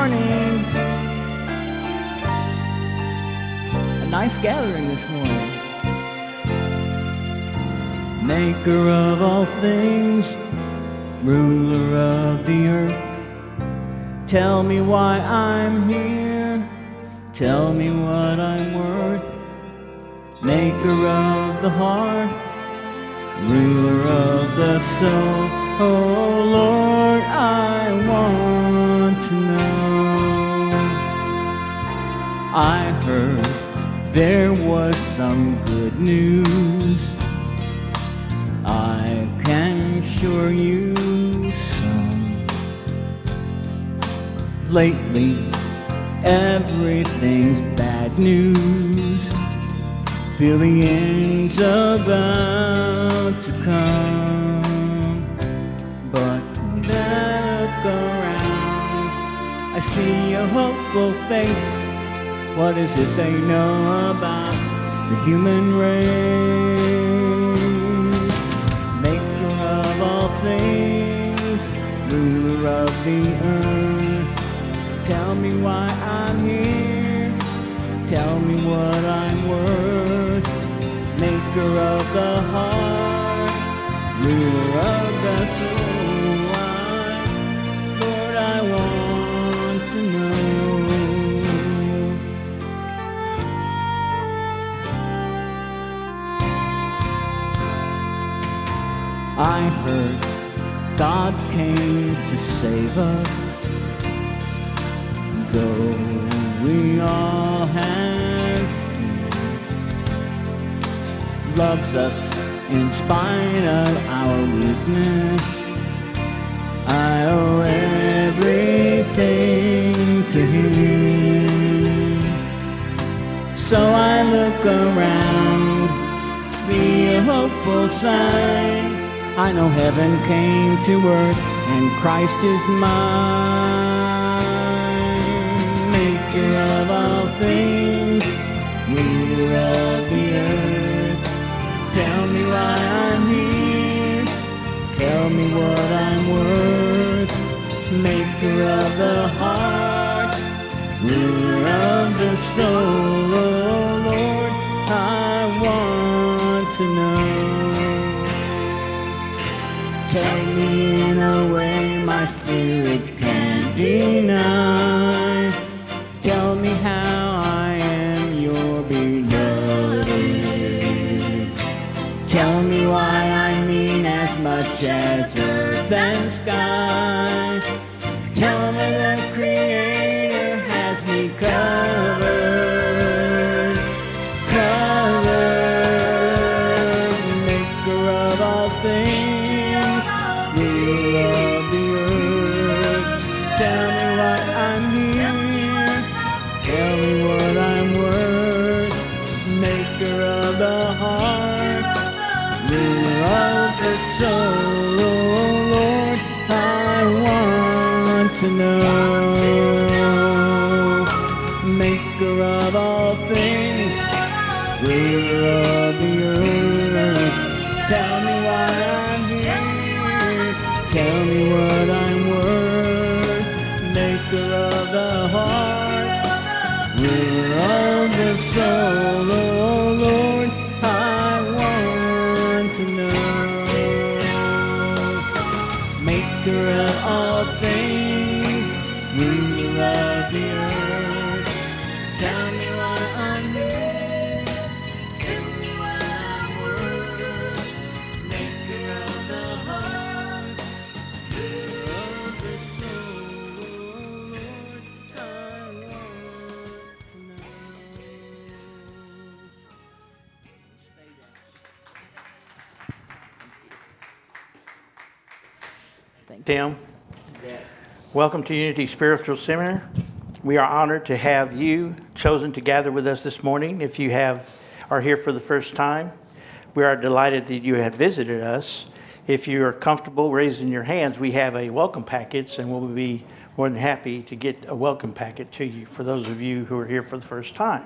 morning. A nice gathering this morning. Maker of all things, ruler of the earth, tell me why I'm here, tell me what I'm worth. Maker of the heart, ruler of the soul, oh Lord, I want to know. I heard there was some good news, I can assure you some. Lately, everything's bad news. Feel the end's about to come. But when I look around, I see a hopeful face. What is it they know about the human race? Maker of all things, ruler of the earth, tell me why I'm here, tell me what I'm worth. Maker of the heart, ruler of the soul, Lord, I want to know. I heard God came to save us, though we all have sinned. Loves us in spite of our weakness. I owe everything to Him. So I look around, see a hopeful sign. I know heaven came to earth and Christ is mine. Maker of all things, ruler of the earth, tell me why I'm here, tell me what I'm worth. Maker of the heart, ruler of the soul, oh Lord, I want to know. Tell me in a way my spirit can't deny. Tell me how I am your beloved. Tell me why I mean as much as earth and sky. Tell me the Creator has me covered, covered. Maker of all things, ruler of the earth, tell me why I'm here, tell me what I'm worth. Maker of the heart, ruler of the soul, oh Lord, I want to know. Maker of all things, ruler of the earth, tell me why I'm here, tell me what I'm worth. Maker of the heart, ruler of the soul, oh Lord, I want to know. Maker of all things, ruler of the earth, tell me why I'm here, tell me what I'm worth. Maker of the heart, ruler of the soul, oh Lord, I want to know. Tim, welcome to Unity Spiritual Seminar. We are honored to have you chosen to gather with us this morning. If you are here for the first time, we are delighted that you have visited us. If you are comfortable raising your hands, we have a welcome package, and we'll be more than happy to get a welcome packet to you for those of you who are here for the first time.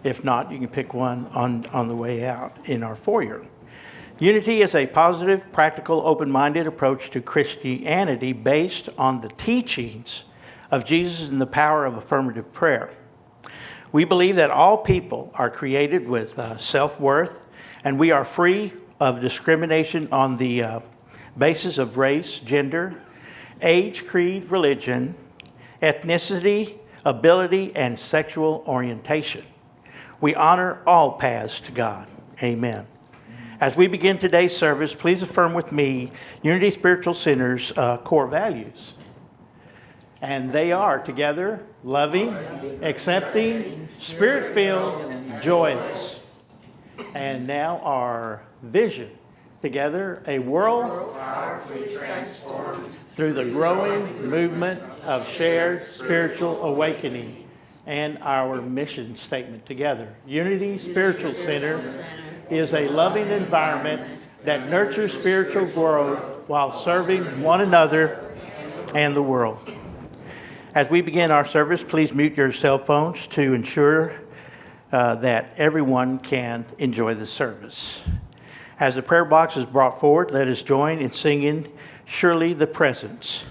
If not, you can pick one on the way out in our foyer. Unity is a positive, practical, open-minded approach to Christianity based on the teachings of Jesus and the power of affirmative prayer. We believe that all people are created with self-worth, and we are free of discrimination on the basis of race, gender, age, creed, religion, ethnicity, ability, and sexual orientation. We honor all paths to God. Amen. As we begin today's service, please affirm with me Unity Spiritual Center's core values. And they are together, loving, accepting, spirit-filled, joyous. And now our vision. Together, a world powerfully transformed through the growing movement of shared spiritual awakening. And our mission statement together. Unity Spiritual Center is a loving environment that nurtures spiritual growth while serving one another and the world. As we begin our service, please mute your cell phones to ensure that everyone can enjoy the service. As the prayer box is brought forward, let us join in singing Surely the Presence.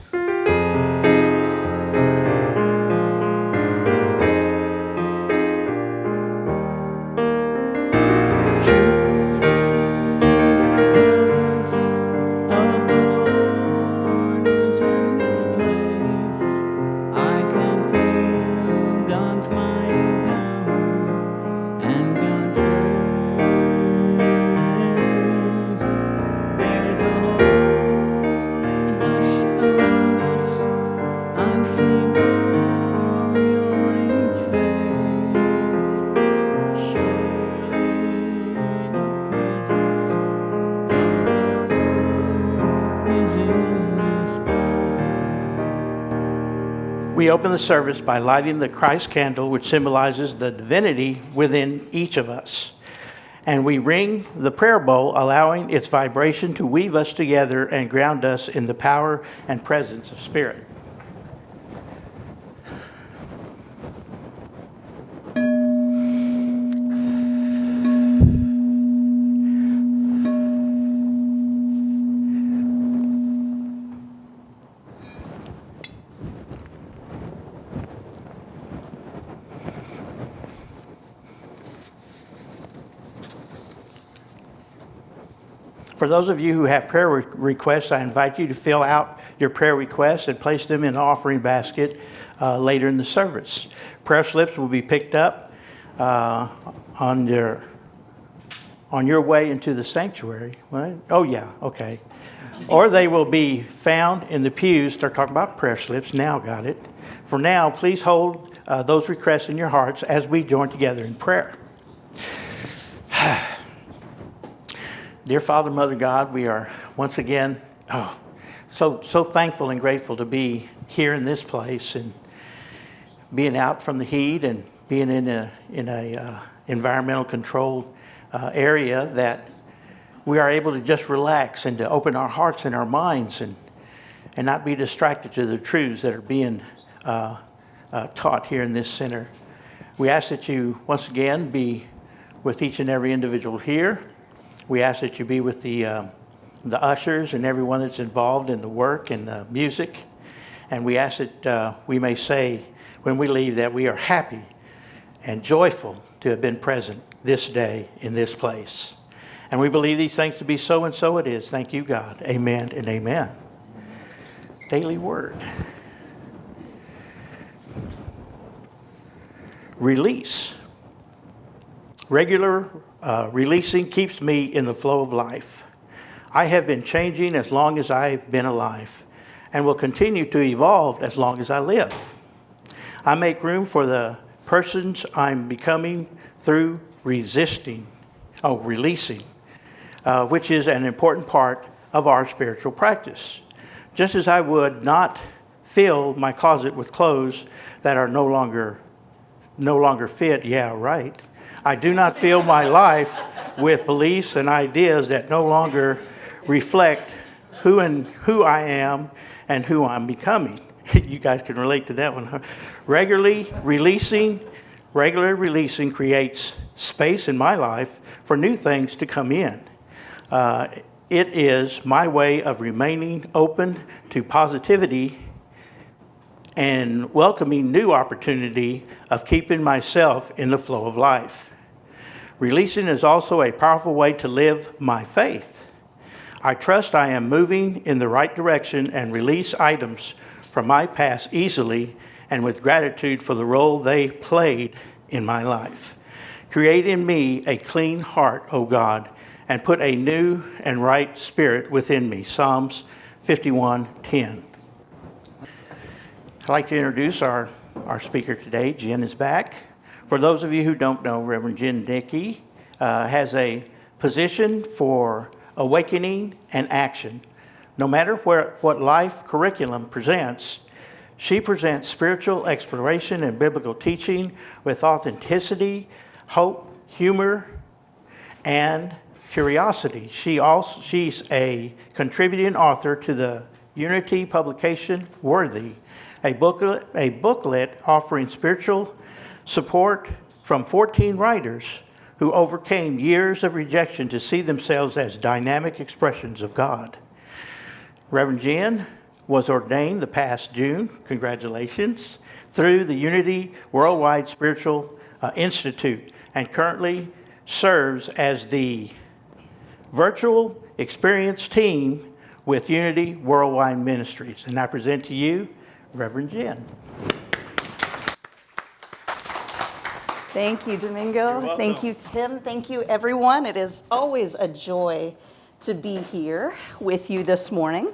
We open the service by lighting the Christ candle, which symbolizes the divinity within each of us. And we ring the prayer bowl, allowing its vibration to weave us together and ground us in the power and presence of Spirit. For those of you who have prayer requests, I invite you to fill out your prayer requests and place them in the offering basket later in the service. Prayer slips will be picked up on your way into the sanctuary. Right? Oh, yeah, okay. Or they will be found in the pews. They're talking about prayer slips. Now got it. For now, please hold those requests in your hearts as we join together in prayer. Dear Father, Mother God, we are once again so thankful and grateful to be here in this place and being out from the heat and being in a environmental controlled area that we are able to just relax and to open our hearts and our minds and not be distracted to the truths that are being taught here in this center. We ask that you once again be with each and every individual here. We ask that you be with the ushers and everyone that's involved in the work and the music. And we ask that we may say when we leave that we are happy and joyful to have been present this day in this place. And we believe these things to be so, and so it is. Thank you, God. Amen and amen. Daily Word. Release. Regular releasing keeps me in the flow of life. I have been changing as long as I've been alive and will continue to evolve as long as I live. I make room for the persons I'm becoming through releasing, which is an important part of our spiritual practice. Just as I would not fill my closet with clothes that are no longer fit, yeah, right. I do not fill my life with beliefs and ideas that no longer reflect who I am and who I'm becoming. You guys can relate to that one, huh? Regular releasing creates space in my life for new things to come in. It is my way of remaining open to positivity and welcoming new opportunity of keeping myself in the flow of life. Releasing is also a powerful way to live my faith. I trust I am moving in the right direction and release items from my past easily and with gratitude for the role they played in my life. Create in me a clean heart, O God, and put a new and right spirit within me. Psalms 51:10. I'd like to introduce our speaker today. Jen is back. For those of you who don't know, Reverend Jen Dickey has a position for awakening and action. No matter what life curriculum presents, she presents spiritual exploration and biblical teaching with authenticity, hope, humor, and curiosity. She's a contributing author to the Unity publication Worthy, a booklet offering spiritual support from 14 writers who overcame years of rejection to see themselves as dynamic expressions of God. Reverend Jen was ordained the past June, congratulations, through the Unity Worldwide Spiritual Institute, and currently serves as the virtual experience team with Unity Worldwide Ministries. And I present to you Reverend Jen. Thank you, Domingo. Thank you, Tim. Thank you, everyone. It is always a joy to be here with you this morning.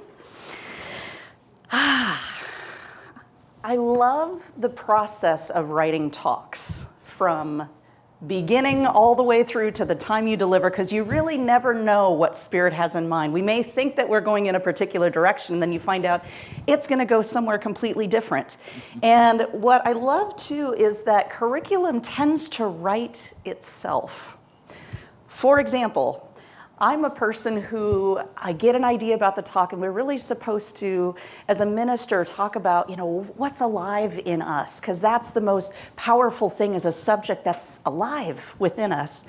I love the process of writing talks from beginning all the way through to the time you deliver, because you really never know what Spirit has in mind. We may think that we're going in a particular direction, and then you find out it's going to go somewhere completely different. And what I love, too, is that curriculum tends to write itself. For example, I'm a person who, I get an idea about the talk, and we're really supposed to, as a minister, talk about, what's alive in us, because that's the most powerful thing, is a subject that's alive within us.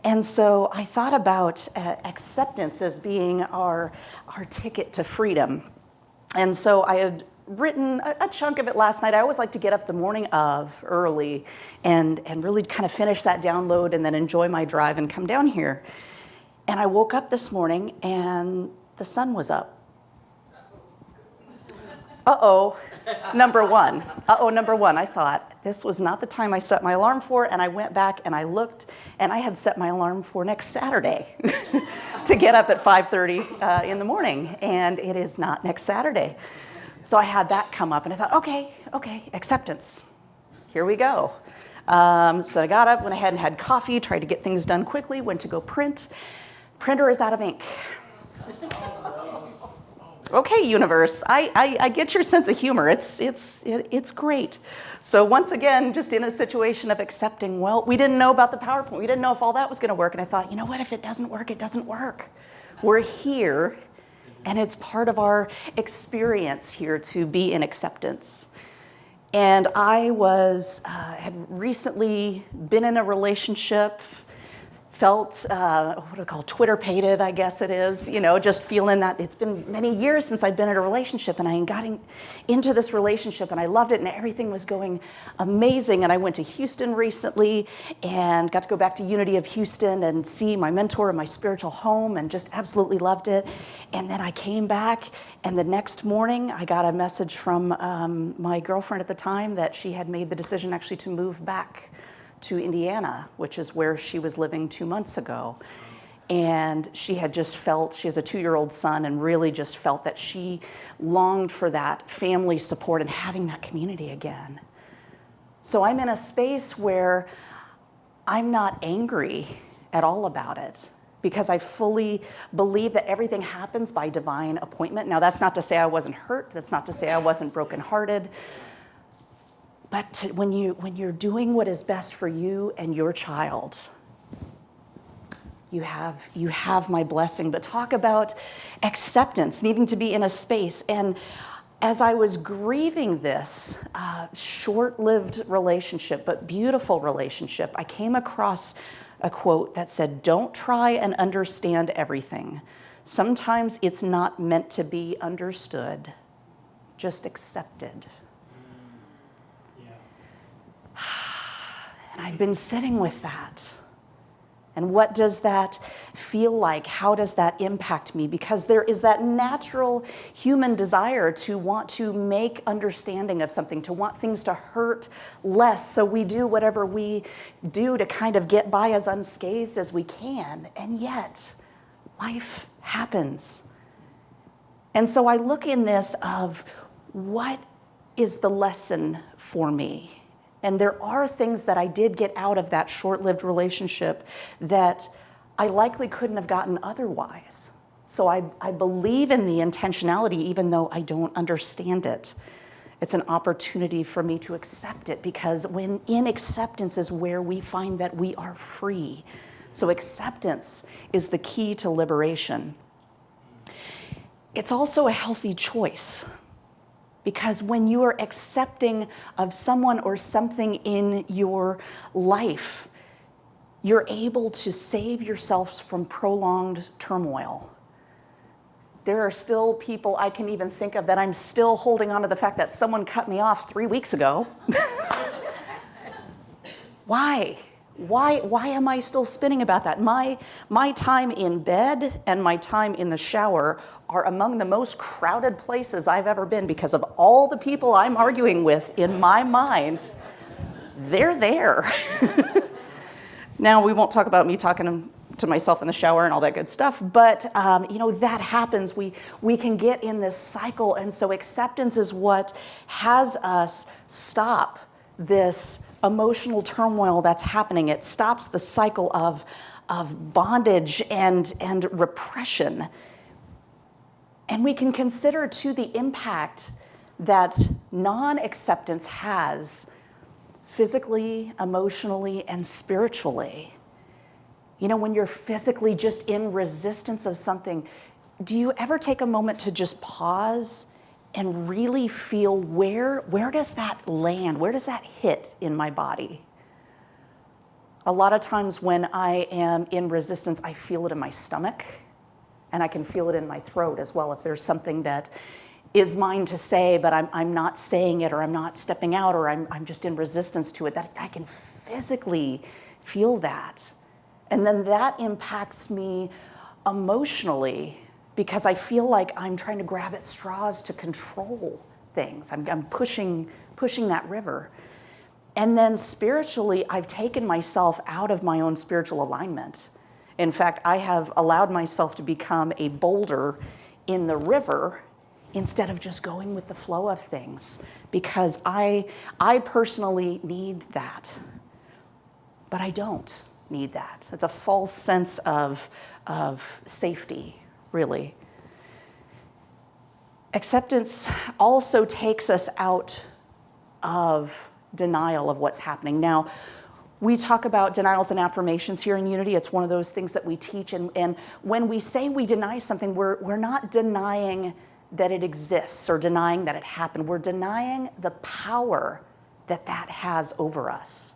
And so I thought about acceptance as being our ticket to freedom. And so I had written a chunk of it last night. I always like to get up the morning of early and really kind of finish that download and then enjoy my drive and come down here. And I woke up this morning and the sun was up. Number one. I thought, this was not the time I set my alarm for, and I went back and I looked, and I had set my alarm for next Saturday to get up at 5:30 in the morning, and it is not next Saturday. So I had that come up, and I thought, okay, acceptance. Here we go. So I got up, went ahead and had coffee, tried to get things done quickly, went to go print. Printer is out of ink. Okay, universe, I get your sense of humor. It's great. So once again, just in a situation of accepting, well, we didn't know about the PowerPoint. We didn't know if all that was going to work. And I thought, you know what, if it doesn't work, it doesn't work. We're here, and it's part of our experience here to be in acceptance. And I had recently been in a relationship, felt, what do I call, Twitter-pated, I guess it is, just feeling that it's been many years since I'd been in a relationship, and I got into this relationship, and I loved it, and everything was going amazing. And I went to Houston recently and got to go back to Unity of Houston and see my mentor and my spiritual home, and just absolutely loved it. And then I came back, and the next morning I got a message from my girlfriend at the time that she had made the decision actually to move back to Indiana, which is where she was living 2 months ago. And she had just felt, she has a 2-year-old son, and really just felt that she longed for that family support and having that community again. So I'm in a space where I'm not angry at all about it, because I fully believe that everything happens by divine appointment. Now, that's not to say I wasn't hurt. That's not to say I wasn't brokenhearted. But when you're doing what is best for you and your child, you have my blessing. But talk about acceptance, needing to be in a space. And as I was grieving this short-lived relationship, but beautiful relationship, I came across a quote that said, "Don't try and understand everything. Sometimes it's not meant to be understood, just accepted." And I've been sitting with that. And what does that feel like? How does that impact me? Because there is that natural human desire to want to make understanding of something, to want things to hurt less. So we do whatever we do to kind of get by as unscathed as we can. And yet, life happens. And so I look in this of what is the lesson for me? And there are things that I did get out of that short-lived relationship that I likely couldn't have gotten otherwise. So I believe in the intentionality, even though I don't understand it. It's an opportunity for me to accept it, because when in acceptance is where we find that we are free. So acceptance is the key to liberation. It's also a healthy choice. Because when you are accepting of someone or something in your life, you're able to save yourselves from prolonged turmoil. There are still people I can even think of that I'm still holding on to the fact that someone cut me off 3 weeks ago. Why? Why am I still spinning about that? My time in bed and my time in the shower are among the most crowded places I've ever been, because of all the people I'm arguing with in my mind. They're there. Now, we won't talk about me talking to myself in the shower and all that good stuff, but that happens. We can get in this cycle, and so acceptance is what has us stop this emotional turmoil that's happening. It stops the cycle of bondage and repression. And we can consider, too, the impact that non-acceptance has physically, emotionally, and spiritually. When you're physically just in resistance of something, do you ever take a moment to just pause and really feel where does that land? Where does that hit in my body? A lot of times when I am in resistance, I feel it in my stomach. And I can feel it in my throat as well if there's something that is mine to say, but I'm not saying it, or I'm not stepping out, or I'm just in resistance to it. That I can physically feel that. And then that impacts me emotionally, because I feel like I'm trying to grab at straws to control things. I'm pushing that river. And then spiritually, I've taken myself out of my own spiritual alignment. In fact, I have allowed myself to become a boulder in the river instead of just going with the flow of things, because I personally need that. But I don't need that. It's a false sense of safety, really. Acceptance also takes us out of denial of what's happening. Now, we talk about denials and affirmations here in Unity. It's one of those things that we teach. And when we say we deny something, we're not denying that it exists or denying that it happened. We're denying the power that has over us.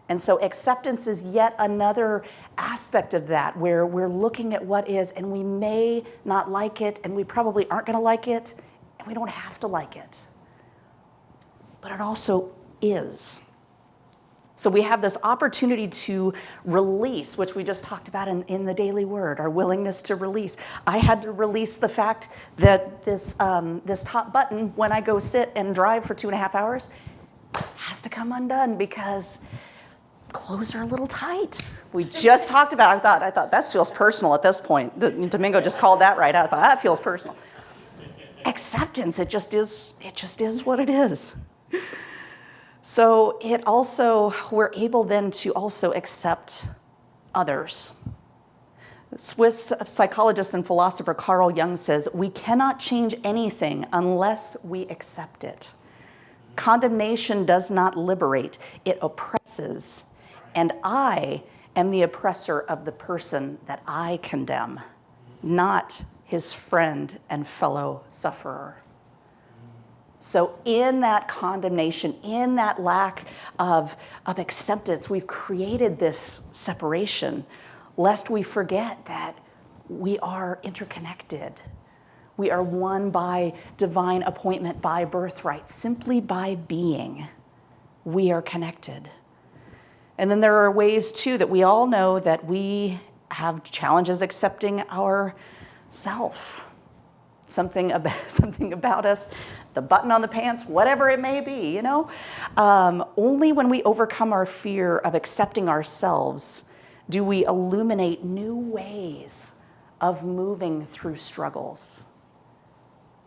And so acceptance is yet another aspect of that, where we're looking at what is, and we may not like it, and we probably aren't going to like it, and we don't have to like it. But it also is. So we have this opportunity to release, which we just talked about in the daily word, our willingness to release. I had to release the fact that this top button, when I go sit and drive for 2.5 hours, has to come undone because clothes are a little tight. We just talked about it. I thought that feels personal at this point. Domingo just called that right out. I thought that feels personal. Acceptance, it just is what it is. So we're able then to also accept others. Swiss psychologist and philosopher Carl Jung says, "We cannot change anything unless we accept it. Condemnation does not liberate, it oppresses. And I am the oppressor of the person that I condemn, not his friend and fellow sufferer." So in that condemnation, in that lack of acceptance, we've created this separation, lest we forget that we are interconnected. We are one by divine appointment, by birthright, simply by being. We are connected. And then there are ways too that we all know that we have challenges accepting ourself. Something about us, the button on the pants, whatever it may be, Only when we overcome our fear of accepting ourselves do we illuminate new ways of moving through struggles.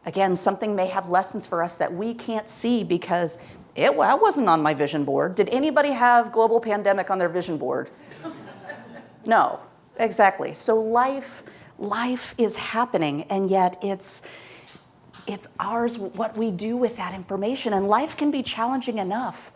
Again, something may have lessons for us that we can't see because it wasn't on my vision board. Did anybody have global pandemic on their vision board? No, exactly. So life is happening, and yet it's ours what we do with that information, and life can be challenging enough.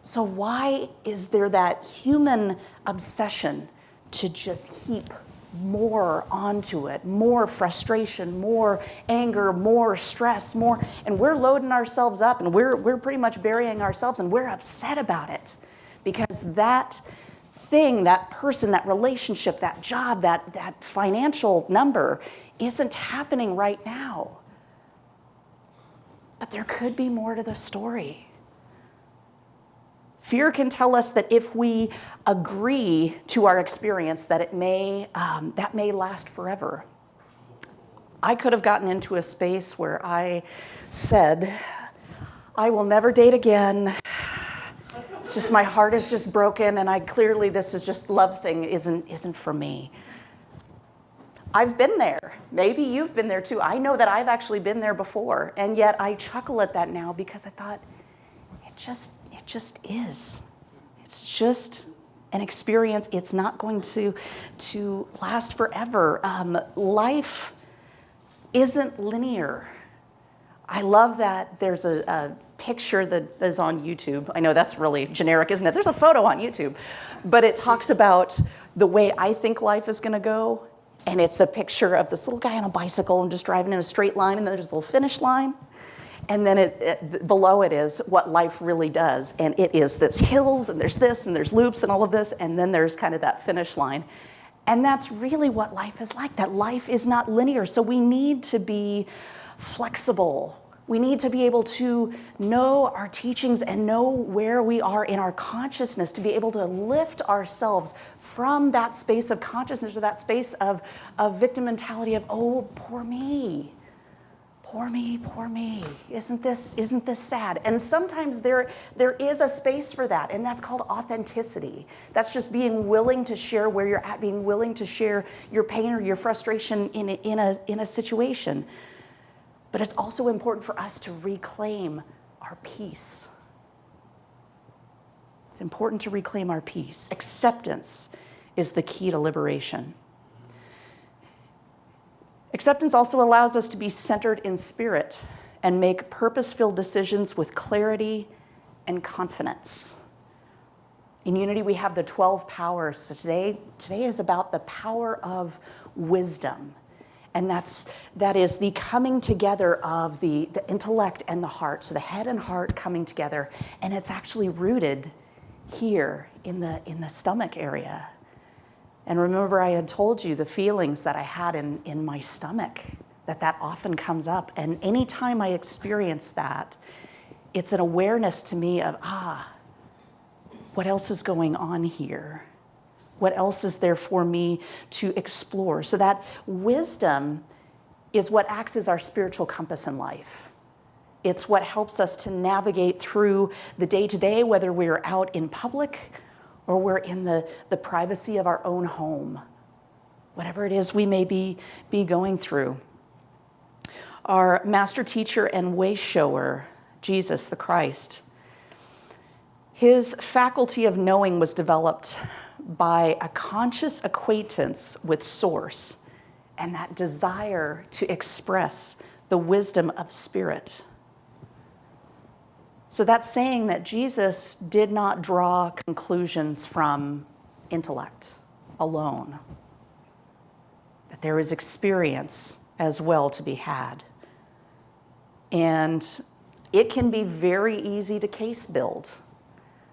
So why is there that human obsession to just heap more onto it, more frustration, more anger, more stress, more, and we're loading ourselves up, and we're pretty much burying ourselves, and we're upset about it because that thing, that person, that relationship, that job, that financial number isn't happening right now. But there could be more to the story. Fear can tell us that if we agree to our experience, that that may last forever. I could have gotten into a space where I said, I will never date again. It's just my heart is just broken, and clearly this is just love thing isn't for me. I've been there. Maybe you've been there too. I know that I've actually been there before, and yet I chuckle at that now because I thought it just is. It's just an experience. It's not going to last forever. Life isn't linear. I love that there's a picture that is on YouTube. I know that's really generic, isn't it? There's a photo on YouTube, but it talks about the way I think life is going to go, and it's a picture of this little guy on a bicycle and just driving in a straight line, and then there's a little finish line, and then below it is what life really does, and it is this hills, and there's this, and there's loops, and all of this, and then there's kind of that finish line. And that's really what life is like, that life is not linear, so we need to be flexible. We need to be able to know our teachings and know where we are in our consciousness, to be able to lift ourselves from that space of consciousness or that space of victim mentality of, oh, poor me. Poor me, poor me. Isn't this sad? And sometimes there is a space for that, and that's called authenticity. That's just being willing to share where you're at, being willing to share your pain or your frustration in a situation. But it's also important for us to reclaim our peace. It's important to reclaim our peace. Acceptance is the key to liberation. Acceptance also allows us to be centered in spirit and make purpose-filled decisions with clarity and confidence. In Unity, we have the 12 powers. So today is about the power of wisdom. And that is the coming together of the intellect and the heart. So the head and heart coming together. And it's actually rooted here in the stomach area. And remember, I had told you the feelings that I had in my stomach, that often comes up. And anytime I experience that, it's an awareness to me of, what else is going on here? What else is there for me to explore? So that wisdom is what acts as our spiritual compass in life. It's what helps us to navigate through the day-to-day, whether we're out in public or we're in the privacy of our own home, whatever it is we may be going through. Our master teacher and way shower, Jesus the Christ, his faculty of knowing was developed by a conscious acquaintance with Source and that desire to express the wisdom of spirit. So that's saying that Jesus did not draw conclusions from intellect alone, that there is experience as well to be had. And it can be very easy to case build,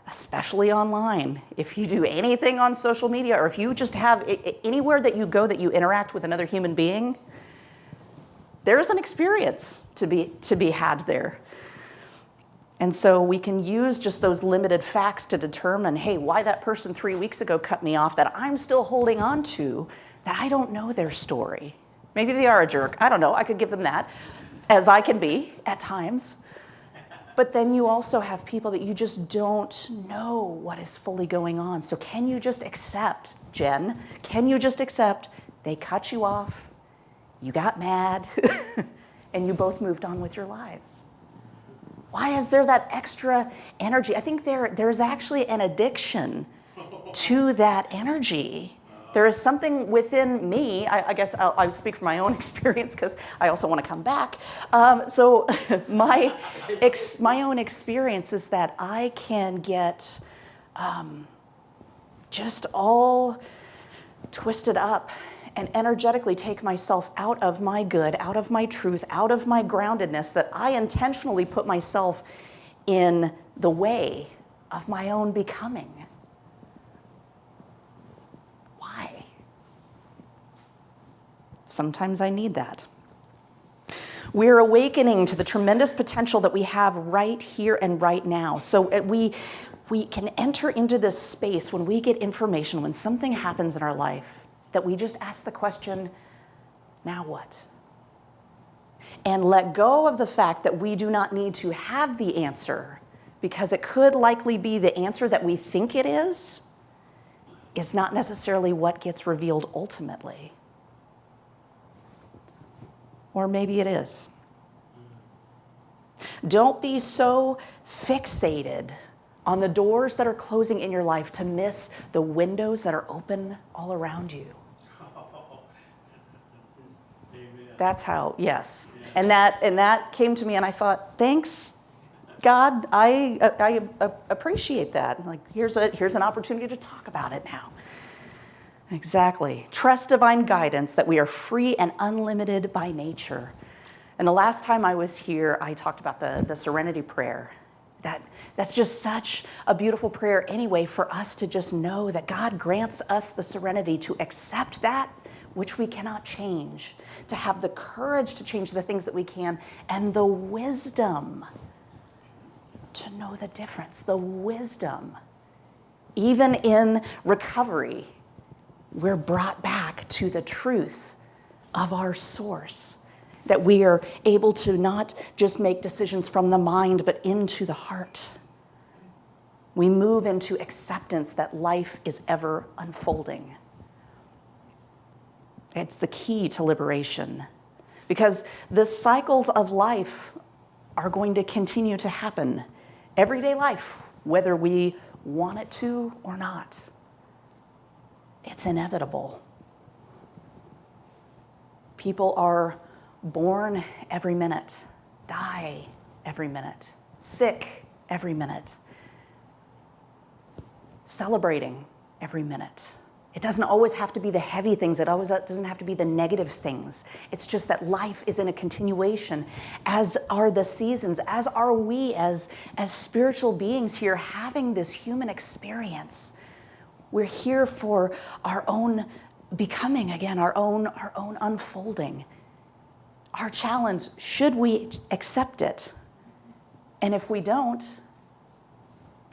especially online. If you do anything on social media, or if you just have anywhere that you go that you interact with another human being, there is an experience to be had there. And so we can use just those limited facts to determine, hey, why that person 3 weeks ago cut me off that I'm still holding on to, that I don't know their story. Maybe they are a jerk. I don't know. I could give them that, as I can be at times. But then you also have people that you just don't know what is fully going on. So can you just accept, Jen, can you just accept they cut you off, you got mad, and you both moved on with your lives? Why is there that extra energy? I think there's actually an addiction to that energy. There is something within me, I guess I'll speak from my own experience because I also want to come back. So my own experience is that I can get just all twisted up and energetically take myself out of my good, out of my truth, out of my groundedness, that I intentionally put myself in the way of my own becoming. Why? Sometimes I need that. We're awakening to the tremendous potential that we have right here and right now. So we can enter into this space when we get information, when something happens in our life, that we just ask the question, now what? And let go of the fact that we do not need to have the answer, because it could likely be the answer that we think it is not necessarily what gets revealed ultimately. Or maybe it is. Don't be so fixated on the doors that are closing in your life to miss the windows that are open all around you. That's how, yes. And that came to me, and I thought, thanks, God, I appreciate that. Like, here's an opportunity to talk about it now. Exactly. Trust divine guidance that we are free and unlimited by nature. And the last time I was here, I talked about the serenity prayer. That's just such a beautiful prayer anyway, for us to just know that God grants us the serenity to accept that which we cannot change, to have the courage to change the things that we can, and the wisdom to know the difference, the wisdom. Even in recovery, we're brought back to the truth of our source, that we are able to not just make decisions from the mind, but into the heart. We move into acceptance that life is ever unfolding. It's the key to liberation, because the cycles of life are going to continue to happen. Everyday life, whether we want it to or not. It's inevitable. People are born every minute, die every minute, sick every minute, celebrating every minute. It doesn't always have to be the heavy things. It always doesn't have to be the negative things. It's just that life is in a continuation, as are the seasons, as are we as spiritual beings here having this human experience. We're here for our own becoming again, our own unfolding. Our challenge, should we accept it? And if we don't,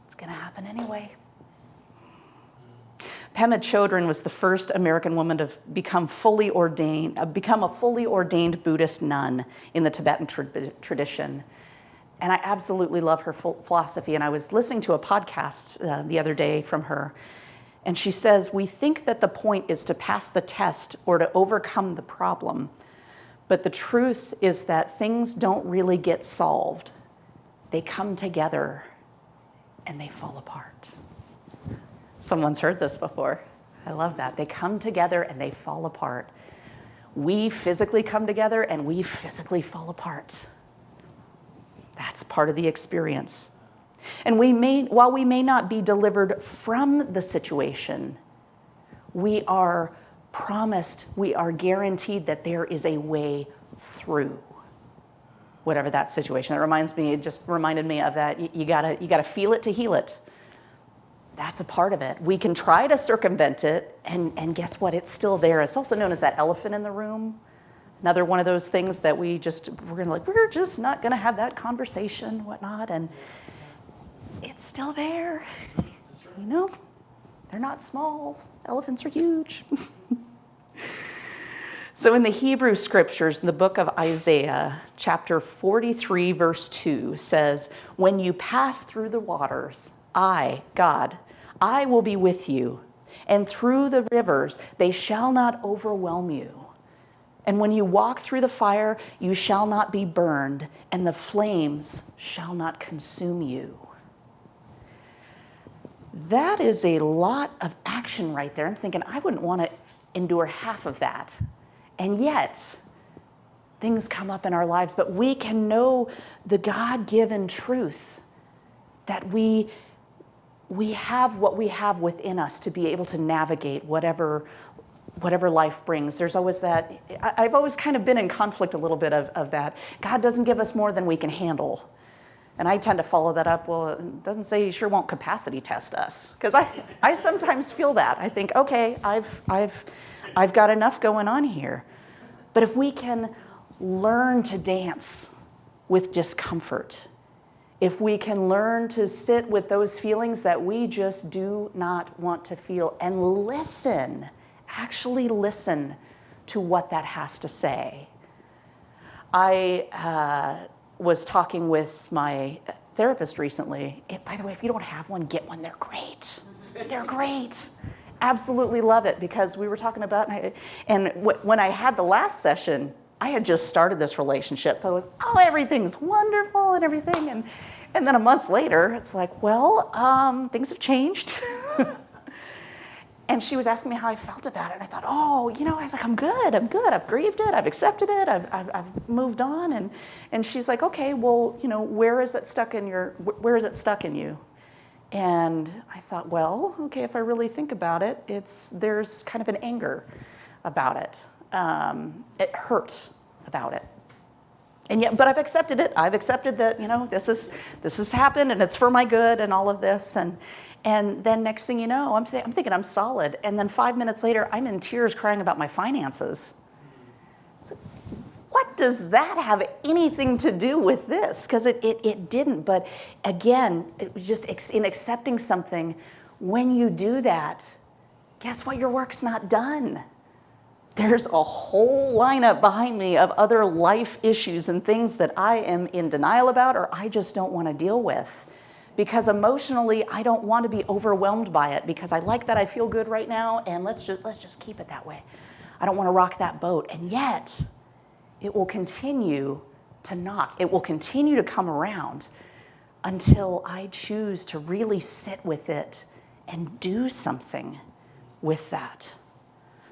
it's going to happen anyway. Pema Chodron was the first American woman to become a fully ordained Buddhist nun in the Tibetan tradition. And I absolutely love her philosophy. And I was listening to a podcast the other day from her. And she says, we think that the point is to pass the test or to overcome the problem. But the truth is that things don't really get solved. They come together and they fall apart. Someone's heard this before. I love that. They come together and they fall apart. We physically come together and we physically fall apart. That's part of the experience. And while we may not be delivered from the situation, we are promised, we are guaranteed that there is a way through whatever that situation. It just reminded me of that. You gotta feel it to heal it. That's a part of it. We can try to circumvent it, and guess what? It's still there. It's also known as that elephant in the room. Another one of those things that we're just not gonna have that conversation, whatnot, and it's still there. You know, they're not small. Elephants are huge. So in the Hebrew scriptures, in the book of Isaiah, chapter 43, verse 2 says, when you pass through the waters, I, God, I will be with you, and through the rivers, they shall not overwhelm you. And when you walk through the fire, you shall not be burned, and the flames shall not consume you. That is a lot of action right there. I'm thinking, I wouldn't want to endure half of that. And yet, things come up in our lives, but we can know the God-given truth that we have what we have within us to be able to navigate whatever life brings. There's always that, I've always kind of been in conflict a little bit of that. God doesn't give us more than we can handle. And I tend to follow that up, well, it doesn't say he sure won't capacity test us. Because I sometimes feel that. I think, okay, I've got enough going on here. But if we can learn to dance with discomfort, if we can learn to sit with those feelings that we just do not want to feel and listen, actually listen to what that has to say. I was talking with my therapist recently. By the way, if you don't have one, get one. They're great. They're great. Absolutely love it, because we were talking about, when I had the last session, I had just started this relationship. So it was, everything's wonderful and everything. And then a month later, it's like, well, things have changed. And she was asking me how I felt about it. And I thought, I was like, I'm good. I've grieved it. I've accepted it. I've moved on. And she's like, okay, well, where is it stuck in you? And I thought, well, okay, if I really think about it, there's kind of an anger about it. It hurt about it. And yet, but I've accepted it. I've accepted that, this has happened and it's for my good and all of this. And then next thing you know, I'm thinking I'm solid. And then 5 minutes later, I'm in tears crying about my finances. So what does that have anything to do with this? Because it didn't. But again, it was just in accepting something, when you do that, guess what? Your work's not done. There's a whole lineup behind me of other life issues and things that I am in denial about or I just don't want to deal with. Because emotionally, I don't want to be overwhelmed by it, because I like that I feel good right now, and let's just keep it that way. I don't want to rock that boat. And yet, it will continue to knock. It will continue to come around until I choose to really sit with it and do something with that.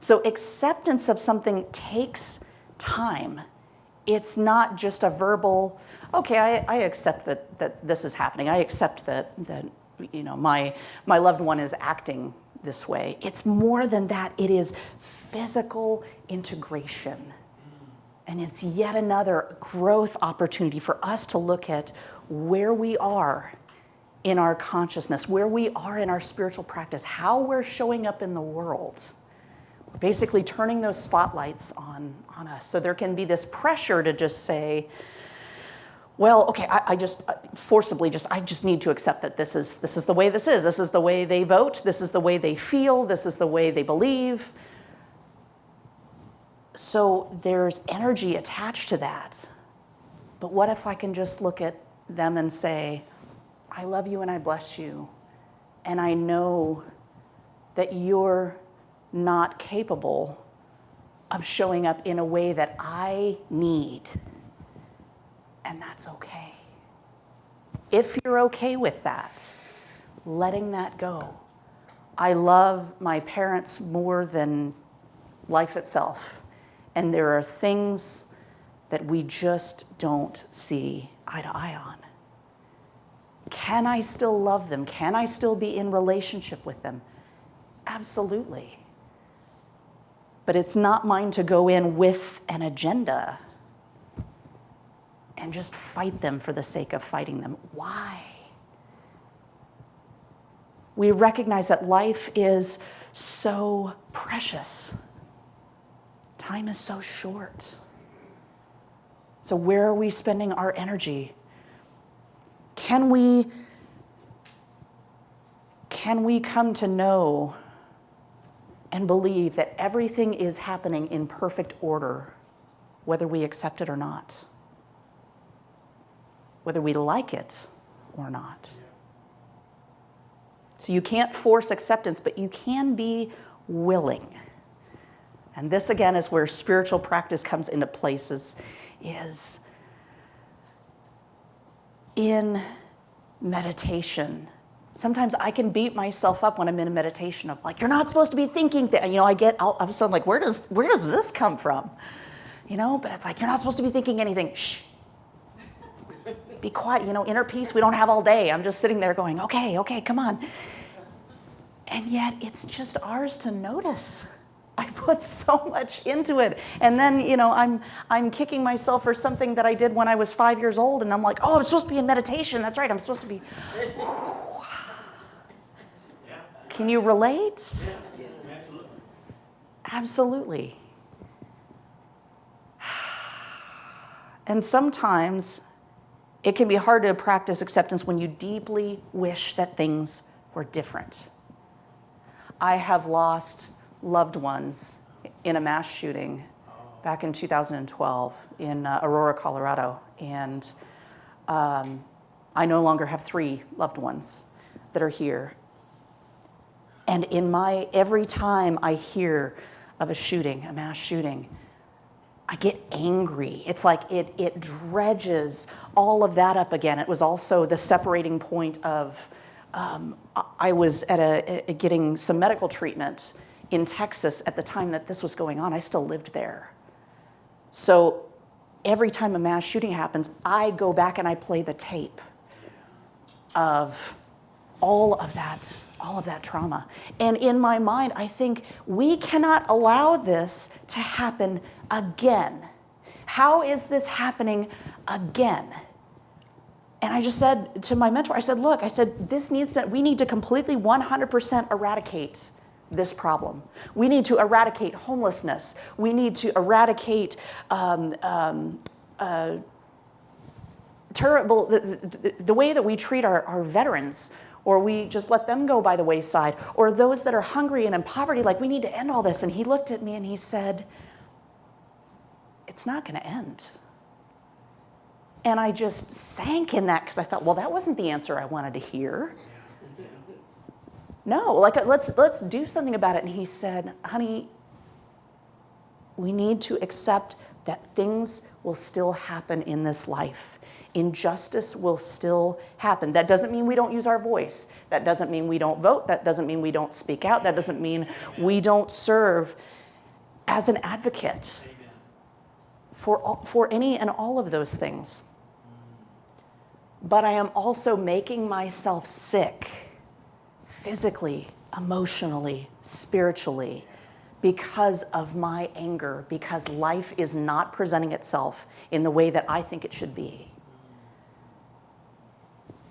So acceptance of something takes time. It's not just a verbal, okay, I accept that this is happening. I accept that my loved one is acting this way. It's more than that. It is physical integration. And it's yet another growth opportunity for us to look at where we are in our consciousness, where we are in our spiritual practice, how we're showing up in the world. We're basically turning those spotlights on us. So there can be this pressure to just say, well, okay, I just need to accept that this is the way this is. This is the way they vote. This is the way they feel. This is the way they believe. So there's energy attached to that. But what if I can just look at them and say, I love you and I bless you. And I know that you're not capable of showing up in a way that I need. And that's okay. If you're okay with that, letting that go. I love my parents more than life itself. And there are things that we just don't see eye to eye on. Can I still love them? Can I still be in relationship with them? Absolutely. But it's not mine to go in with an agenda and just fight them for the sake of fighting them. Why? We recognize that life is so precious. Time is so short. So where are we spending our energy? Can we come to know and believe that everything is happening in perfect order, whether we accept it or not? Whether we like it or not. So you can't force acceptance, but you can be willing. And this, again, is where spiritual practice comes into place, is in meditation. Sometimes I can beat myself up when I'm in a meditation of like, you're not supposed to be thinking that. You know, all of a sudden like, where does this come from? You know, but it's like, you're not supposed to be thinking anything. Shh. Be quiet. You know, inner peace we don't have all day. I'm just sitting there going, okay, come on. And yet it's just ours to notice. I put so much into it. And then, you know, I'm kicking myself for something that I did when I was 5 years old. And I'm like, oh, I'm supposed to be in meditation. That's right. I'm supposed to be. Can you relate? Absolutely. And sometimes it can be hard to practice acceptance when you deeply wish that things were different. I have lost loved ones in a mass shooting back in 2012 in Aurora, Colorado. And I no longer have 3 loved ones that are here. And every time I hear of a shooting, a mass shooting, I get angry. It's like it dredges all of that up again. It was also the separating point of, I was getting some medical treatment in Texas at the time that this was going on. I still lived there. So every time a mass shooting happens, I go back and I play the tape of all of that trauma. And in my mind, I think we cannot allow this to happen again. How is this happening again? And I just said to my mentor, I said, look, we need to completely 100% eradicate this problem. We need to eradicate homelessness. We need to eradicate terrible, the way that we treat our veterans, or we just let them go by the wayside, or those that are hungry and in poverty, like we need to end all this. And he looked at me and he said, it's not going to end. And I just sank in that because I thought, well, that wasn't the answer I wanted to hear. No, like let's do something about it. And he said, honey, we need to accept that things will still happen in this life. Injustice will still happen. That doesn't mean we don't use our voice. That doesn't mean we don't vote. That doesn't mean we don't speak out. That doesn't mean we don't serve as an advocate for any and all of those things. But I am also making myself sick, physically, emotionally, spiritually, because of my anger, because life is not presenting itself in the way that I think it should be.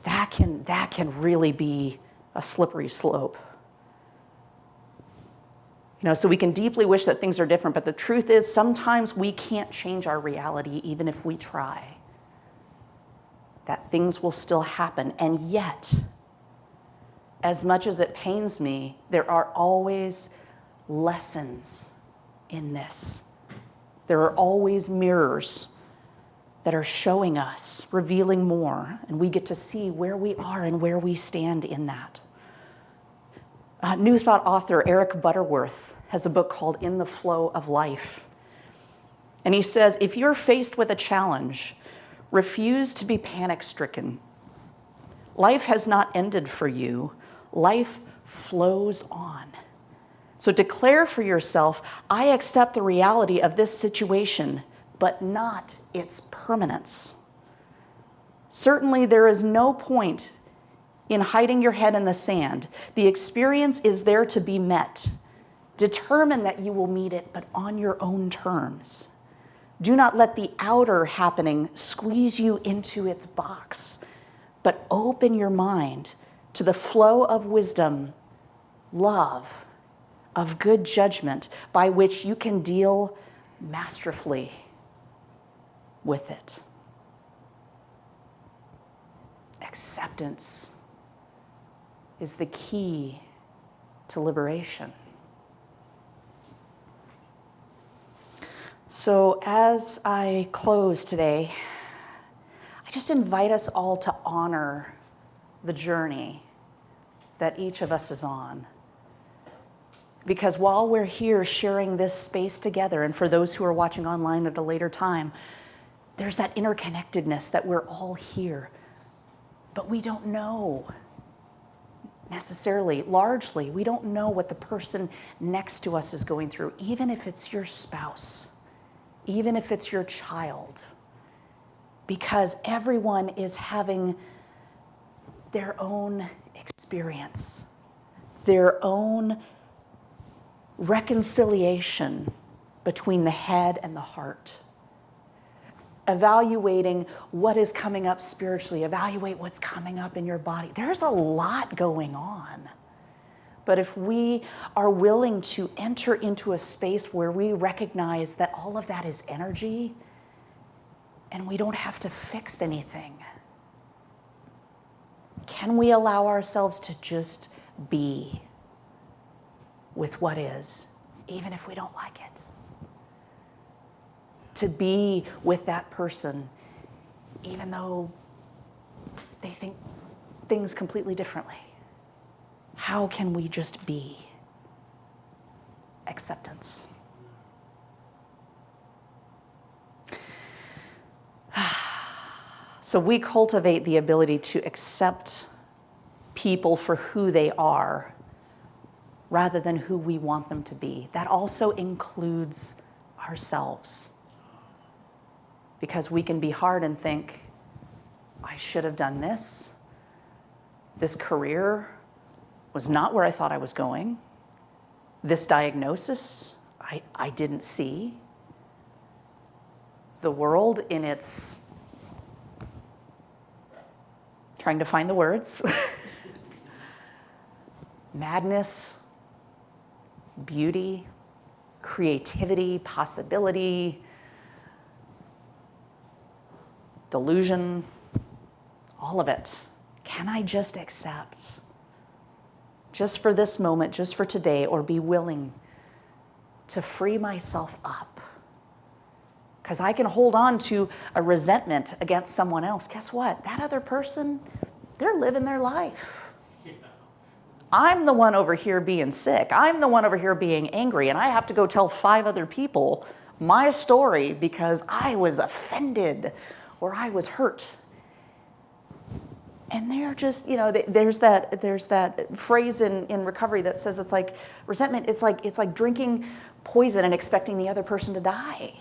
That can really be a slippery slope. You know, so we can deeply wish that things are different, but the truth is sometimes we can't change our reality even if we try. That things will still happen. And yet, as much as it pains me, there are always lessons in this. There are always mirrors that are showing us, revealing more, and we get to see where we are and where we stand in that. New Thought author Eric Butterworth has a book called In the Flow of Life. And he says, if you're faced with a challenge, refuse to be panic-stricken. Life has not ended for you. Life flows on. So declare for yourself, I accept the reality of this situation, but not its permanence. Certainly, there is no point in hiding your head in the sand. The experience is there to be met. Determine that you will meet it, but on your own terms. Do not let the outer happening squeeze you into its box, but open your mind to the flow of wisdom, love, of good judgment by which you can deal masterfully. with it. Acceptance is the key to liberation. So as I close today, I just invite us all to honor the journey that each of us is on. Because while we're here sharing this space together, and for those who are watching online at a later time, there's that interconnectedness that we're all here. But we don't know necessarily, largely, we don't know what the person next to us is going through, even if it's your spouse, even if it's your child. Because everyone is having their own experience, their own reconciliation between the head and the heart. Evaluating what is coming up spiritually, evaluate what's coming up in your body. There's a lot going on. But if we are willing to enter into a space where we recognize that all of that is energy and we don't have to fix anything, can we allow ourselves to just be with what is, even if we don't like it? To be with that person, even though they think things completely differently. How can we just be? Acceptance. So we cultivate the ability to accept people for who they are rather than who we want them to be. That also includes ourselves. Because we can be hard and think, I should have done this. This career was not where I thought I was going. This diagnosis, I didn't see. The world in its, trying to find the words, madness, beauty, creativity, possibility, delusion, all of it. Can I just accept? Just for this moment, just for today, or be willing to free myself up? Because I can hold on to a resentment against someone else. Guess what? That other person, they're living their life. I'm the one over here being sick. I'm the one over here being angry, and I have to go tell 5 other people my story because I was offended or I was hurt. And they're just, there's that phrase in recovery that says it's like resentment, it's like drinking poison and expecting the other person to die.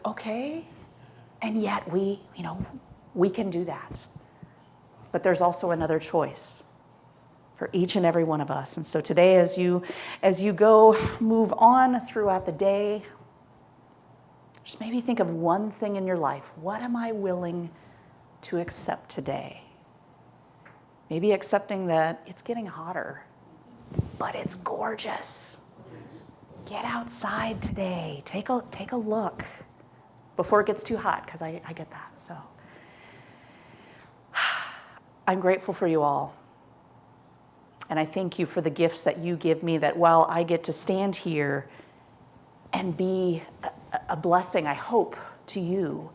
Okay? And yet we can do that. But there's also another choice for each and every one of us. And so today, as you go, move on throughout the day, just maybe think of one thing in your life. What am I willing to accept today? Maybe accepting that it's getting hotter, but it's gorgeous. Get outside today. Take a look before it gets too hot, because I get that. So I'm grateful for you all. And I thank you for the gifts that you give me, that while I get to stand here and be a blessing, I hope, to you,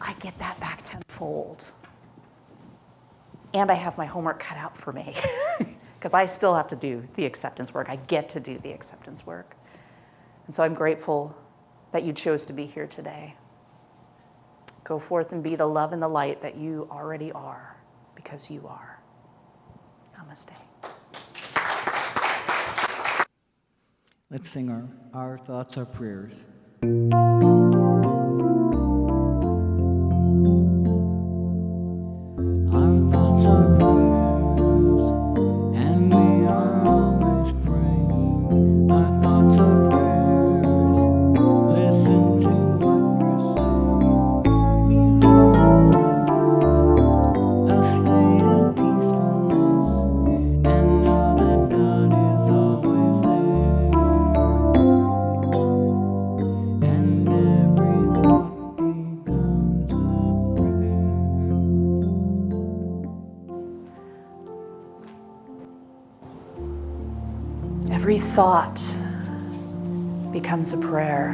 I get that back tenfold. And I have my homework cut out for me because I still have to do the acceptance work. I get to do the acceptance work. And so I'm grateful that you chose to be here today. Go forth and be the love and the light that you already are, because you are. Namaste. Let's sing our thoughts, our prayers. Our thoughts are prayers, and we are always praying. Our thoughts are prayers, listen to what we're saying. I'll stay in peacefulness and know that God is always there. And thought becomes a prayer.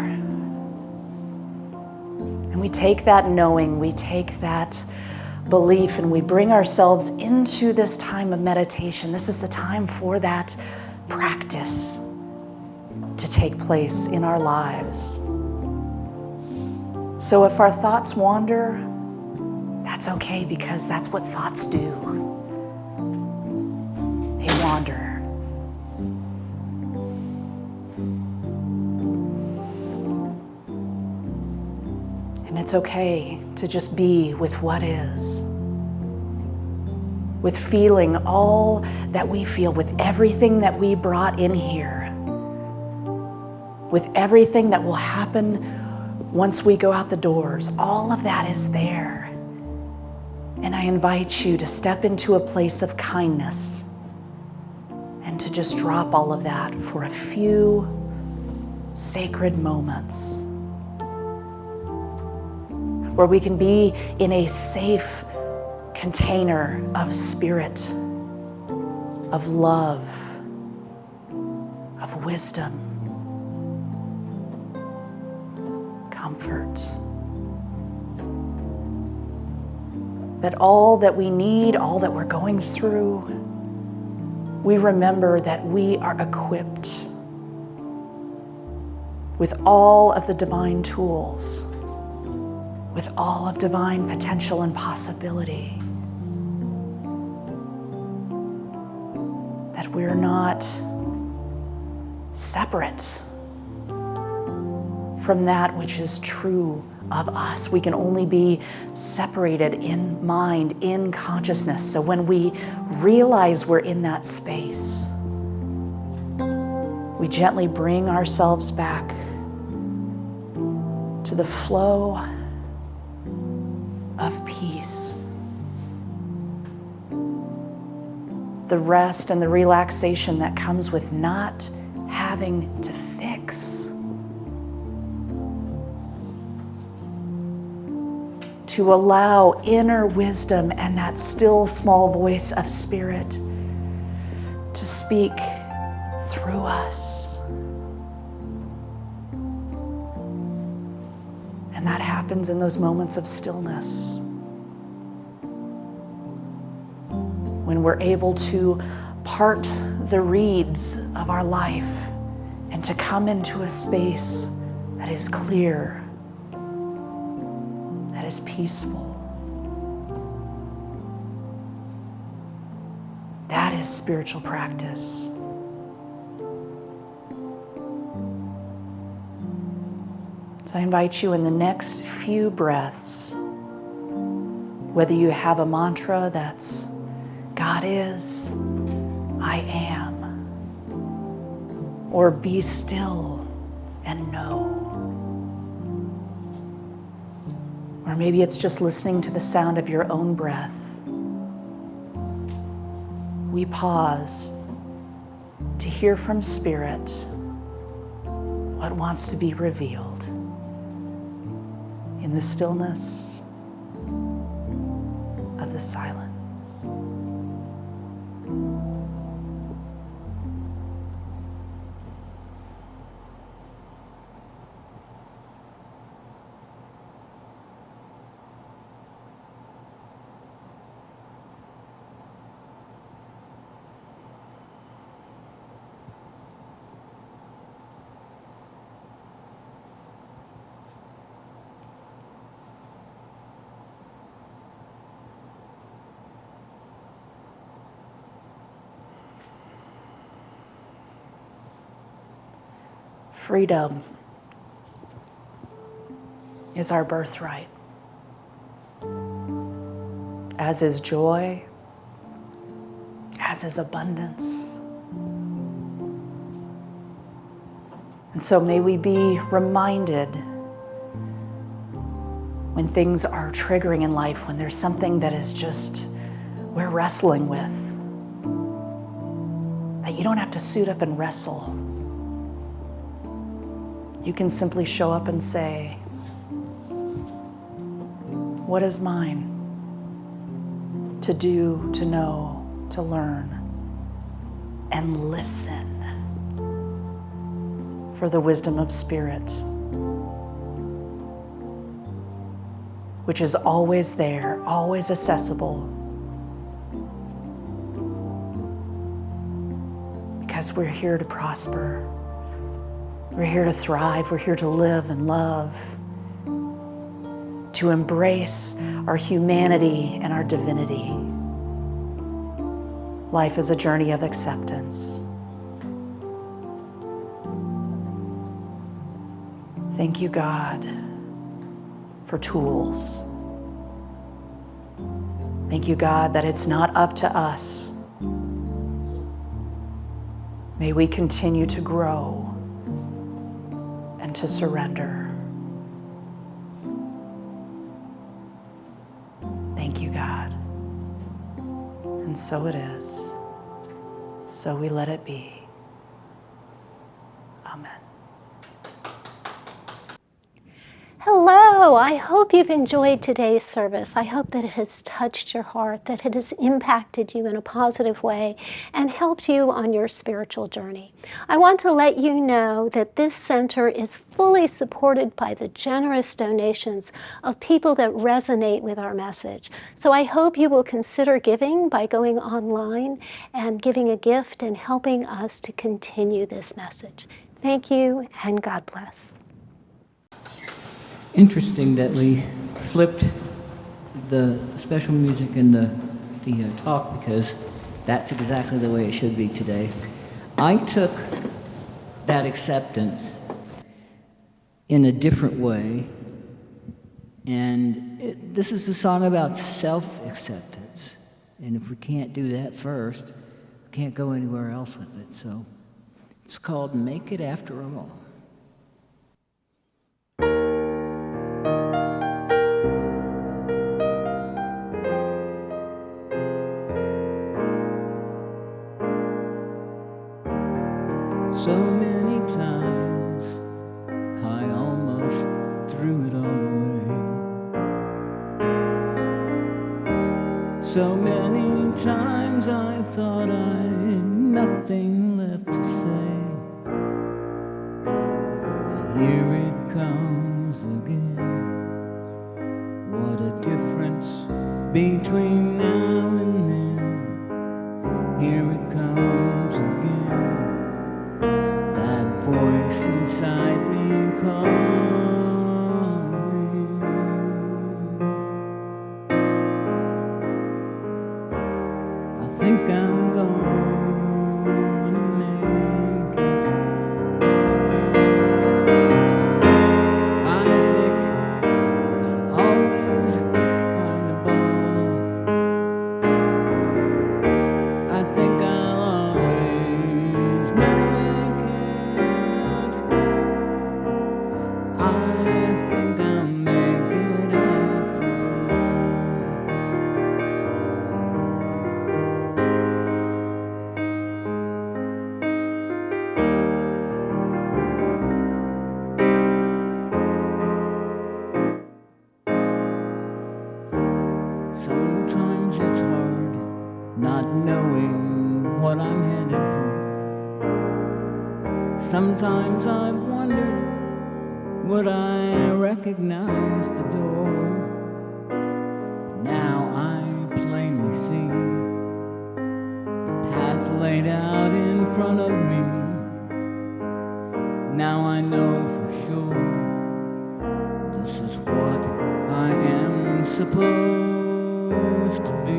And we take that knowing, we take that belief, and we bring ourselves into this time of meditation. This is the time for that practice to take place in our lives. So if our thoughts wander, that's okay, because that's what thoughts do. They wander. And it's okay to just be with what is, with feeling all that we feel, with everything that we brought in here, with everything that will happen once we go out the doors. All of that is there. And I invite you to step into a place of kindness and to just drop all of that for a few sacred moments where we can be in a safe container of spirit, of love, of wisdom, comfort. That all that we need, all that we're going through, we remember that we are equipped with all of the divine tools, with all of divine potential and possibility. That we're not separate from that which is true of us. We can only be separated in mind, in consciousness. So when we realize we're in that space, we gently bring ourselves back to the flow of peace, the rest and the relaxation that comes with not having to fix, to allow inner wisdom and that still small voice of spirit to speak through us. And that happens in those moments of stillness, when we're able to part the reeds of our life and to come into a space that is clear, that is peaceful. That is spiritual practice. So I invite you in the next few breaths, whether you have a mantra that's God is, I am, or be still and know. Or maybe it's just listening to the sound of your own breath. We pause to hear from Spirit what wants to be revealed in the stillness of the silence. Freedom is our birthright, as is joy, as is abundance. And so may we be reminded when things are triggering in life, when there's something that is just we're wrestling with, that you don't have to suit up and wrestle. You can simply show up and say, what is mine to do, to know, to learn, and listen. for the wisdom of spirit, which is always there, always accessible, because we're here to prosper. We're here to thrive. We're here to live and love, to embrace our humanity and our divinity. Life is a journey of acceptance. Thank you, God, for tools. Thank you, God, that it's not up to us. May we continue to grow and to surrender. Thank you, God. And so it is. So we let it be. Amen. Hello, I hope you've enjoyed today's service. I hope that it has touched your heart, that it has impacted you in a positive way and helped you on your spiritual journey. I want to let you know that this center is fully supported by the generous donations of people that resonate with our message. So I hope you will consider giving by going online and giving a gift and helping us to continue this message. Thank you and God bless. Interesting that we flipped the special music and the talk, because that's exactly the way it should be today. I took that acceptance in a different way, and this is a song about self-acceptance. And if we can't do that first, we can't go anywhere else with it. So it's called Make It After All. So many times I almost threw it all away. So many times I thought I had nothing left to say. Here it comes again. What a difference between now and then. Here it comes again. Voice inside me calling. I think I'm gonna make it. I think I'll always find the ball. I think I'll always make it. I think I'll make it after Sometimes it's hard not knowing what I'm headed for. Sometimes I wonder, would I recognize the door? Now I plainly see the path laid out in front of me. Now I know for sure this is what I am supposed to be.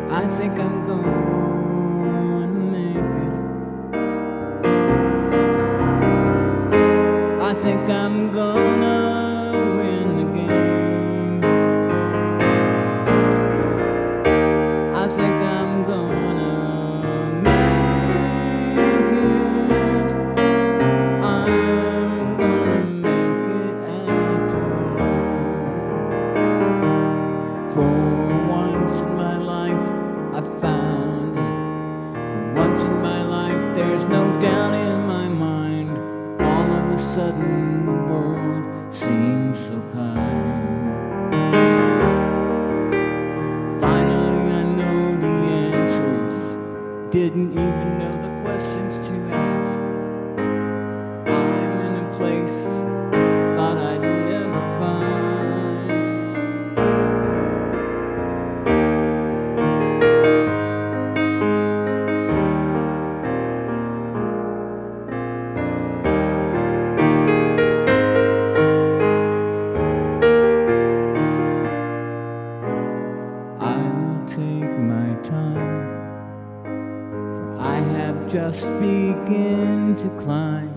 I think I'm gonna make it. I think I'm gonna win the game. I think I'm gonna make it. I'm gonna make it after all. For once in my life I found it. For once in my life, there's no doubt in my mind. All of a sudden, the world seems so kind. didn't even know the questions to ask. I'm in a place thought I'd never find. I will take my time, for I have just begun to climb.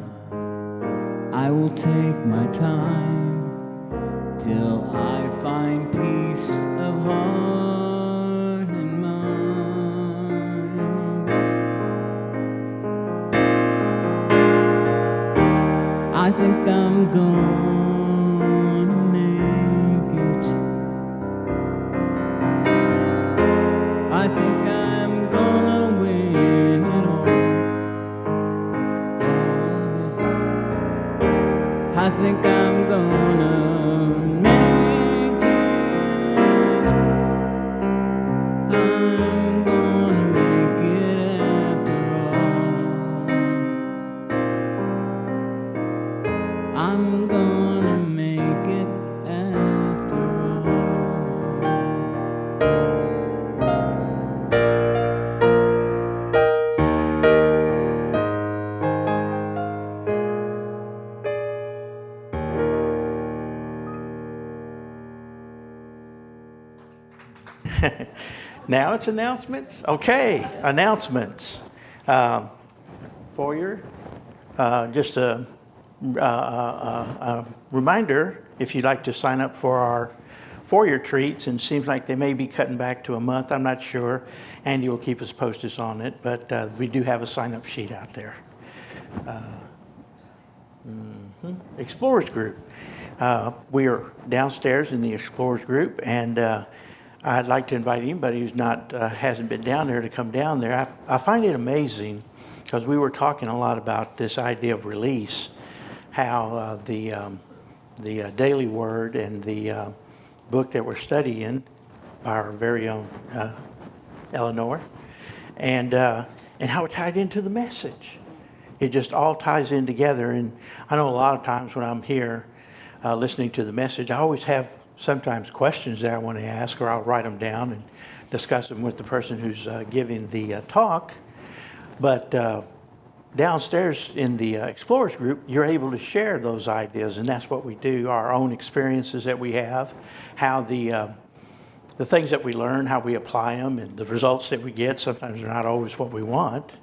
I will take my time till I find peace of heart and mind. I think I'm gonna make it. I think I'm gonna win it all. I think I'm gonna make it. I'm gonna make it after all. I'm gonna make it after all. Now it's announcements. Okay, announcements. Foyer, just a reminder, if you'd like to sign up for our foyer treats, and it seems like they may be cutting back to a month, I'm not sure. Andy will keep us posted on it, but we do have a sign-up sheet out there. Explorers Group. We are downstairs in the Explorers Group, and I'd like to invite anybody who's not hasn't been down there to come down there. I find it amazing because we were talking a lot about this idea of release, how the Daily Word and the book that we're studying by our very own Eleanor, and how it tied into the message. It just all ties in together. And I know a lot of times when I'm here listening to the message, I always have sometimes questions that I want to ask, or I'll write them down and discuss them with the person who's giving the talk. But downstairs in the Explorers Group, you're able to share those ideas, and that's what we do, our own experiences that we have, how the things that we learn, how we apply them, and the results that we get. Sometimes they're not always what we want,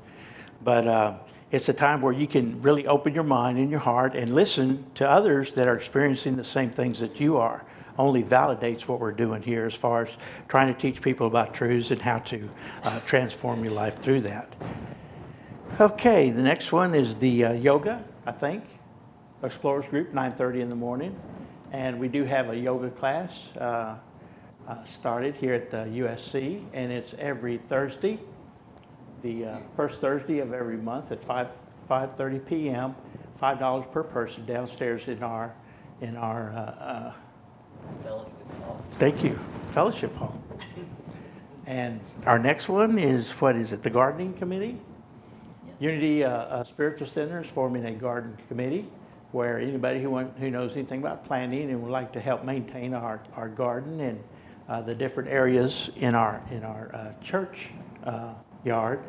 but it's a time where you can really open your mind and your heart and listen to others that are experiencing the same things that you are. Only validates what we're doing here as far as trying to teach people about truths and how to transform your life through that. Okay, the next one is the yoga, I think. Explorers Group, 9:30 in the morning. And we do have a yoga class started here at the USC, and it's every Thursday, the first Thursday of every month at 5:30 p.m., $5 per person downstairs in our thank you, fellowship hall. And our next one is, what is it, the gardening committee? Unity Spiritual Center is forming a garden committee where anybody who knows anything about planting and would like to help maintain our garden and the different areas in our church yard,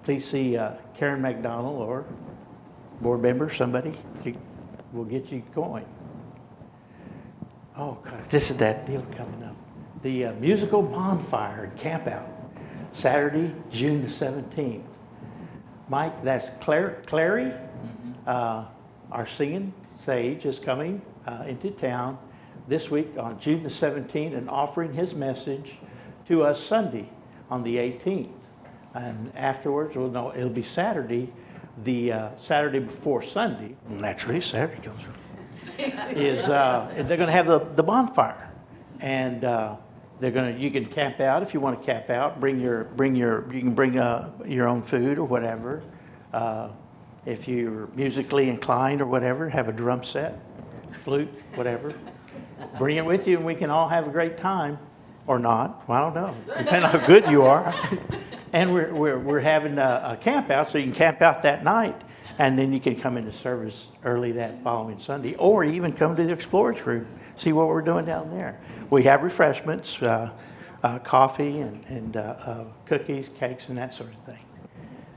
please see Karen McDonald or board member, somebody will get you going. Oh, God, this is that deal coming up. The musical bonfire and camp out, Saturday, June the 17th. Mike, that's Clary, our singing sage, is coming into town this week on June the 17th and offering his message to us Sunday on the 18th. And afterwards, well, no, it'll be Saturday, the Saturday before Sunday. Naturally, Saturday comes from. Is they're going to have the bonfire, and you can camp out if you want to camp out. You can bring your own food or whatever. If you're musically inclined or whatever, have a drum set, flute, whatever. Bring it with you, and we can all have a great time. or not. Well, I don't know. Depending on how good you are. And we're having a camp out, so you can camp out that night, and then you can come into service early that following Sunday, or even come to the Explorers Group, see what we're doing down there. We have refreshments, coffee and cookies, cakes, and that sort of thing.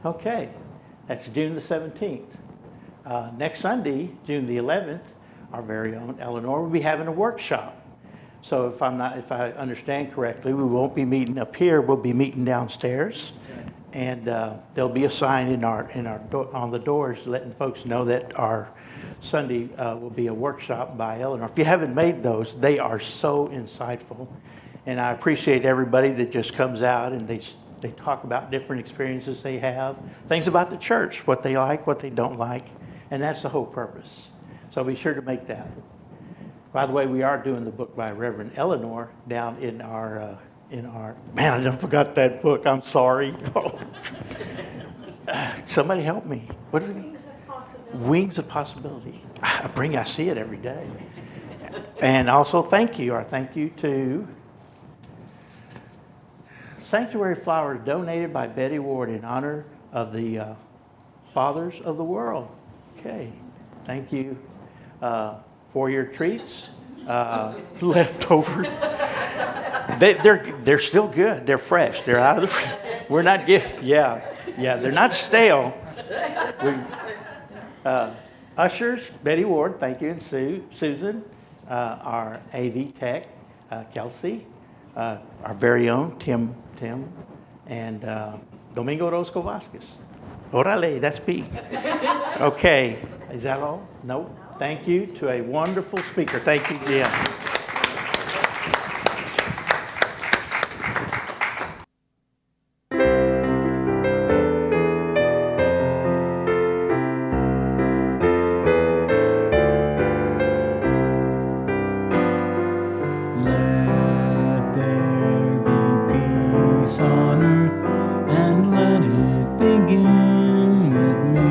Okay, that's June the 17th. Next Sunday, June the 11th, our very own Eleanor will be having a workshop. So if I understand correctly, we won't be meeting up here. We'll be meeting downstairs, and there'll be a sign on the doors letting folks know that our Sunday will be a workshop by Eleanor. If you haven't made those, they are so insightful, and I appreciate everybody that just comes out and they talk about different experiences they have, things about the church, what they like, what they don't like, and that's the whole purpose. So be sure to make that. By the way, we are doing the book by Reverend Eleanor down in our man, I done forgot that book. I'm sorry. Somebody help me. What is it? Wings of Possibility. Wings of Possibility. I see it every day. And also our thank you to Sanctuary Flowers, donated by Betty Ward in honor of the Fathers of the World. Okay, thank you. For your treats, leftovers. They're still good. They're fresh. They're out of the fridge. We're not they're not stale. Ushers, Betty Ward, thank you, and Susan. Our AV tech, Kelsey. Our very own Tim, and Domingo Rosco Vasquez. Orale, that's B. Okay, is that all? Nope. Thank you to a wonderful speaker. Thank you, Jim. Let there be peace on earth, and let it begin with me.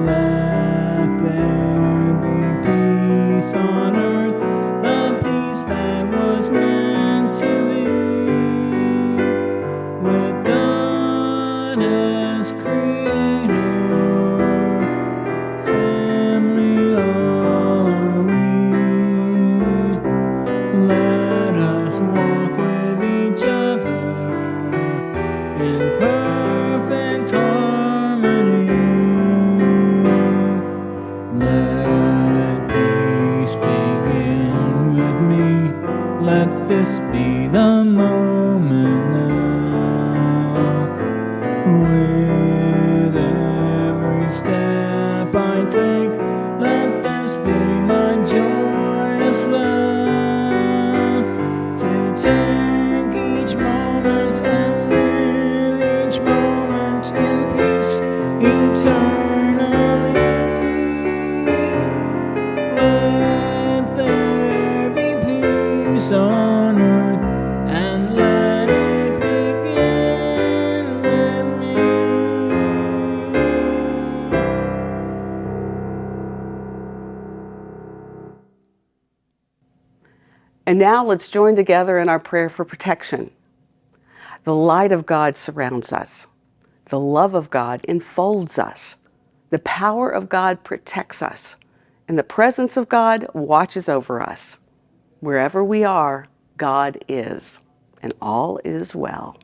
Let there be peace on earth, the peace that was meant to be, with God as creator, family all are we. Let us walk with each other in perfect harmony. Let peace begin with me. Let this be the moment now. With every step I take, let this be my joyous love. To take each moment and live each moment in peace eternally. Let there be peace on earth, and let it begin with me. And now let's join together in our prayer for protection. The light of God surrounds us. The love of God enfolds us. The power of God protects us. And the presence of God watches over us. Wherever we are, God is, and all is well.